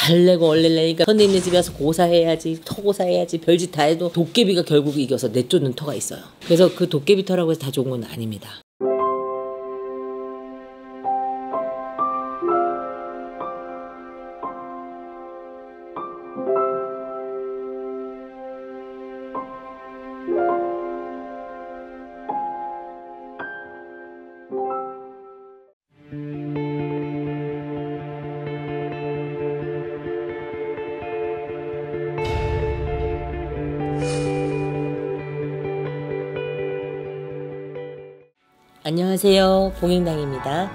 달래고 얼렐래니까 선생님네 집에 와서 고사해야지, 터고사해야지, 별짓 다 해도 도깨비가 결국 이겨서 내쫓는 터가 있어요. 그래서 그 도깨비 터라고 해서 다 좋은 건 아닙니다. 안녕하세요, 봉행당입니다.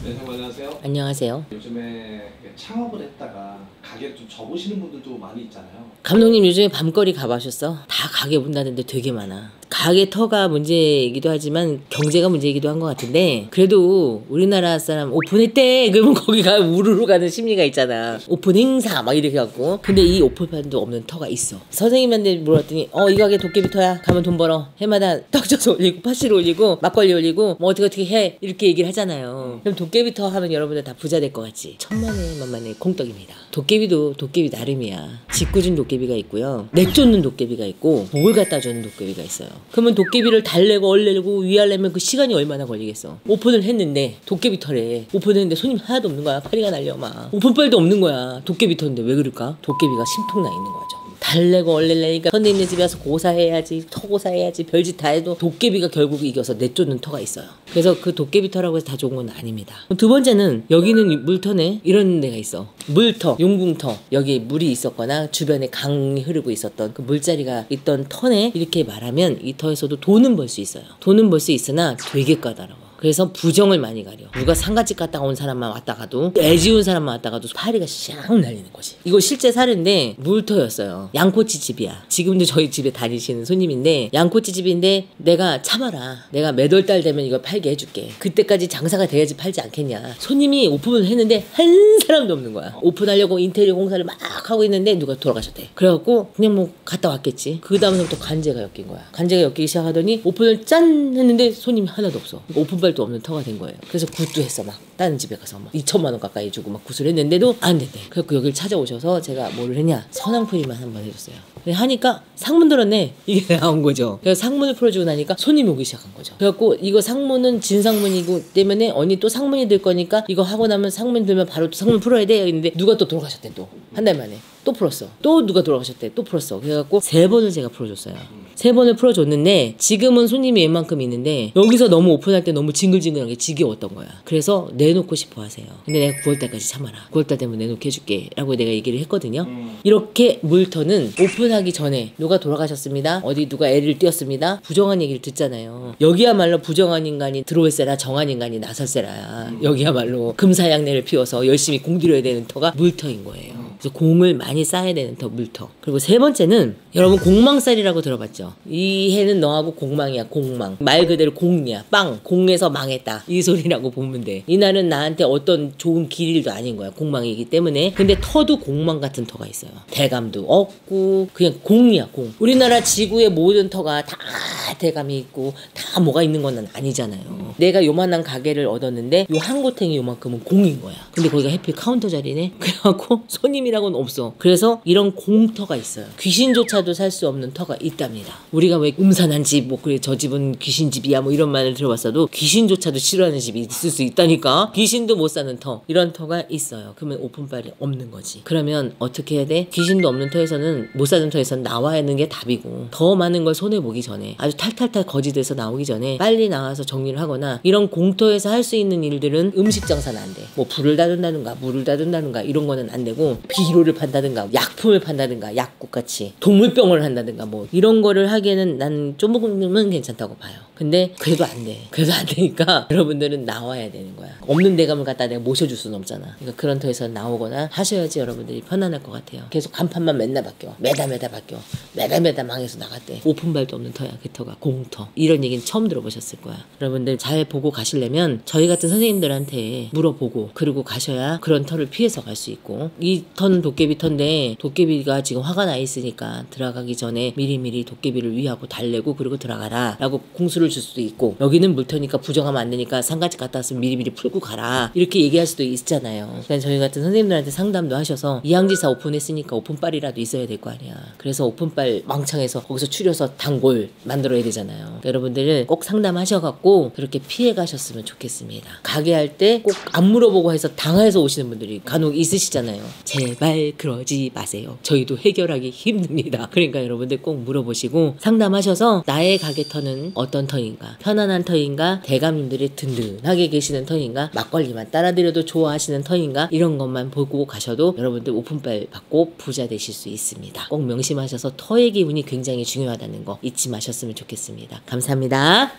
네, 형 안녕하세요. 안녕하세요. 요즘에 창업을 했다가 가게를 좀 접으시는 분들도 많이 있잖아요. 감독님 요즘에 밤거리 가보셨어? 다 가게 문 닫는데 되게 많아. 가게 터가 문제이기도 하지만 경제가 문제이기도 한 것 같은데, 그래도 우리나라 사람 오픈했대 그러면 거기가 우르르 가는 심리가 있잖아. 오픈 행사 막 이렇게 갖고. 근데 이 오픈판도 없는 터가 있어. 선생님한테 물어봤더니 이 가게 도깨비 터야, 가면 돈 벌어, 해마다 떡져서 올리고 파시를 올리고 막걸리 올리고 뭐 어떻게 해, 이렇게 얘기를 하잖아요. 그럼 도깨비 터 하면 여러분들 다 부자 될 것 같지? 천만에 만만의 공떡입니다. 도깨비도 도깨비 나름이야. 짓궂은 도깨비가 있고요, 내쫓는 도깨비가 있고, 목을 갖다 주는 도깨비가 있어요. 그러면 도깨비를 달래고 얼레고 위하려면 그 시간이 얼마나 걸리겠어. 오픈을 했는데 도깨비 터래. 오픈했는데 손님 하나도 없는 거야. 파리가 날려 막. 오픈빨도 없는 거야. 도깨비 터인데 왜 그럴까? 도깨비가 심통나 있는 거죠. 달래고 얼렐래니까 선생님네 집에 와서 고사해야지, 터고사해야지, 별짓 다 해도 도깨비가 결국 이겨서 내쫓는 터가 있어요. 그래서 그 도깨비 터라고 해서 다 좋은 건 아닙니다. 두 번째는, 여기는 물터네, 이런 데가 있어. 물터, 용궁터, 여기 물이 있었거나 주변에 강이 흐르고 있었던 그 물자리가 있던 터네, 이렇게 말하면 이 터에서도 돈은 벌 수 있어요. 돈은 벌 수 있으나 되게 까다로워. 그래서 부정을 많이 가려. 누가 상가집 갔다 온 사람만 왔다 가도, 애 지운 사람만 왔다 가도 파리가 샥 날리는 거지. 이거 실제 사례인데 물터였어요. 양꼬치 집이야. 지금도 저희 집에 다니시는 손님인데, 양꼬치 집인데 내가 참아라, 내가 몇 월 달 되면 이걸 팔게 해줄게, 그때까지 장사가 돼야지 팔지 않겠냐. 손님이 오픈을 했는데 한 사람도 없는 거야. 오픈하려고 인테리어 공사를 막 하고 있는데 누가 돌아가셨대. 그래갖고 그냥 뭐 갔다 왔겠지. 그 다음부터 관제가 엮인 거야. 관제가 엮이기 시작하더니 오픈을 짠 했는데 손님이 하나도 없어. 오픈빨 도 없는 터가 된 거예요. 그래서 굿도 했어. 막 다른 집에 가서 막 2천만 원 가까이 주고 막 굿을 했는데도 안 된대. 그래서 여기를 찾아오셔서 제가 뭐를 했냐, 선앙 프리만 한번 해줬어요. 하니까 상문 들었네, 이게 나온 거죠. 그래서 상문을 풀어주고 나니까 손님이 오기 시작한 거죠. 그래갖고 이거 상문은 진상문이고 때문에 언니 또 상문이 들 거니까 이거 하고 나면 상문 들면 바로 또 상문 풀어야 돼. 했는데 누가 또 돌아가셨대. 또 한 달 만에 또 풀었어. 또 누가 돌아가셨대. 또 풀었어. 그래갖고 3번을 제가 풀어줬어요. 3번을 풀어줬는데 지금은 손님이 웬만큼 있는데, 여기서 너무 오픈할 때 너무 징글징글하게 지겨웠던 거야. 그래서 내놓고 싶어 하세요. 근데 내가 9월달까지 참아라, 9월달 되면 내놓게 해줄게 라고 내가 얘기를 했거든요. 이렇게 물터는 오픈하기 전에 누가 돌아가셨습니다, 어디 누가 애를 띄었습니다, 부정한 얘기를 듣잖아요. 여기야말로 부정한 인간이 들어올세라, 정한 인간이 나설세라. 여기야말로 금사양내를 피워서 열심히 공들여야 되는 터가 물터인 거예요. 그래서 공을 많이 쌓아야 되는 터, 물터. 그리고 3번째는, 여러분 공망살이라고 들어봤죠? 이 해는 너하고 공망이야. 공망, 말 그대로 공이야. 빵, 공에서 망했다, 이 소리라고 보면 돼. 이날은 나한테 어떤 좋은 길일도 아닌 거야, 공망이기 때문에. 근데 터도 공망 같은 터가 있어요. 대감도 없고 그냥 공이야, 공. 우리나라 지구의 모든 터가 다 대감이 있고 다 뭐가 있는 건 아니잖아요. 내가 요만한 가게를 얻었는데 요 한 고탱이 요만큼은 공인 거야. 근데 거기가 해필 카운터 자리네. 그래갖고 손님이라고는 없어. 그래서 이런 공터가 있어요. 귀신조차도 살 수 없는 터가 있답니다. 우리가 왜 음산한 집, 뭐 그래 저 집은 귀신집이야 뭐 이런 말을 들어봤어도 귀신조차도 싫어하는 집이 있을 수 있다니까. 귀신도 못 사는 터, 이런 터가 있어요. 그러면 오픈빨이 없는 거지. 그러면 어떻게 해야 돼? 귀신도 없는 터에서는, 못 사는 터에서는 나와야 하는 게 답이고, 더 많은 걸 손해보기 전에, 아주 탈탈탈 거지돼서 나오기 전에 빨리 나와서 정리를 하거나, 이런 공터에서 할 수 있는 일들은 음식 장사는 안 돼. 뭐 불을 다룬다든가 물을 다룬다든가 이런 거는 안 되고, 비료를 판다든가 약품을 판다든가 약국같이 동물병을 한다든가 뭐 이런 거를 하기에는 난 조금은 괜찮다고 봐요. 근데 그래도 안 돼. 그래도 안 되니까 여러분들은 나와야 되는 거야. 없는 대감을 갖다 내가 모셔줄 수는 없잖아. 그러니까 그런 터에서 나오거나 하셔야지 여러분들이 편안할 것 같아요. 계속 간판만 맨날 바뀌어. 매달 바뀌어. 매달 망해서 나갔대. 오픈발도 없는 터야, 그 터가. 공터. 이런 얘기는 처음 들어보셨을 거야. 여러분들 잘 보고 가시려면 저희 같은 선생님들한테 물어보고 그러고 가셔야 그런 터를 피해서 갈 수 있고. 이 터는 도깨비 터인데 도깨비가 지금 화가 나 있으니까 들어가기 전에 미리미리 도깨비를 위하고 달래고 그리고 들어가라 라고 공수를 줄 수도 있고, 여기는 물터니까 부정하면 안 되니까 상가집 갔다 왔으면 미리미리 풀고 가라 이렇게 얘기할 수도 있잖아요. 그러니까 저희 같은 선생님들한테 상담도 하셔서 이항지사 오픈했으니까 오픈빨이라도 있어야 될 거 아니야. 그래서 오픈빨 망창해서 거기서 추려서 단골 만들어야 되잖아요. 그러니까 여러분들은 꼭 상담하셔갖고 그렇게 피해 가셨으면 좋겠습니다. 가게 할 때 꼭 안 물어보고 해서 당해서 오시는 분들이 간혹 있으시잖아요. 제발 그러지 마세요. 저희도 해결하기 힘듭니다. 그러니까 여러분들 꼭 물어보시고 상담하셔서 나의 가게 터는 어떤 터인가, 편안한 터인가, 대감님들이 든든하게 계시는 터인가, 막걸리만 따라드려도 좋아하시는 터인가, 이런 것만 보고 가셔도 여러분들 오픈빨 받고 부자 되실 수 있습니다. 꼭 명심하셔서 터의 기운이 굉장히 중요하다는 거 잊지 마셨으면 좋겠습니다. 감사합니다.